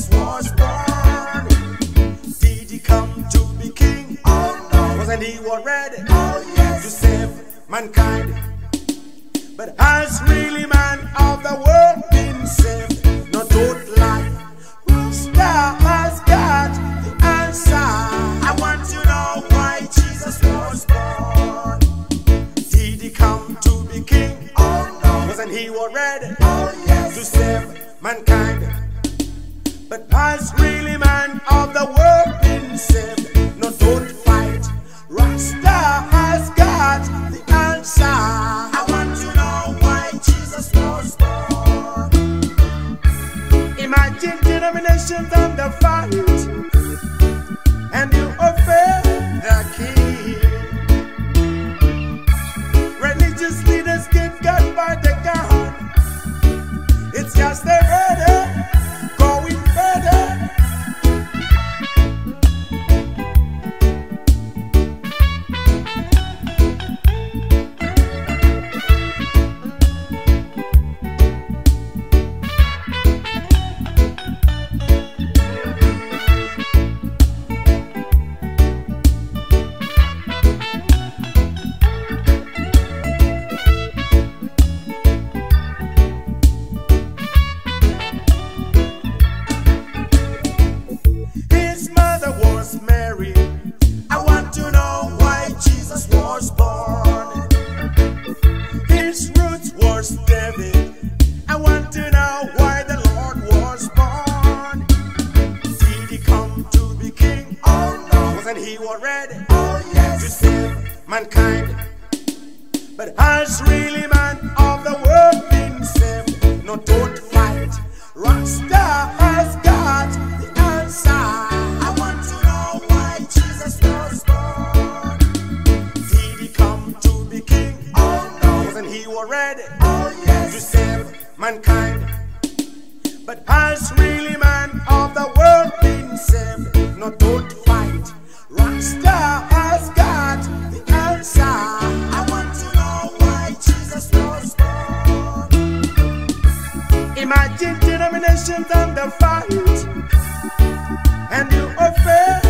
Jesus was born. Did he come to be king? Oh no. Wasn't he already? Oh yes. To save mankind. But has really man of the world been saved? No, don't lie. Rasta has got the answer. I want to know why Jesus was born. Did he come to be king? Oh no. Wasn't he already? Oh yes. To save mankind. But has really man of the world been saved? No, don't fight. Rasta has got the answer. I want to know why Jesus was born. Imagine denominations on the fight, and you offend the king. Religious leaders get got by the gun. It's just a murder going further. Mary, I want to know why Jesus was born. His roots was David. I want to know why the Lord was born. Did he come to be king? Oh no. Wasn't he already? Oh yes. To save mankind. But has really man of the world been saved? No, don't fight. Rasta has got the answer. He already, oh yes, to save mankind. But has really man of the world been saved? No, don't fight. Rasta has got the answer. I want to know why Jesus was born. Imagine denominations on the fight, and you offend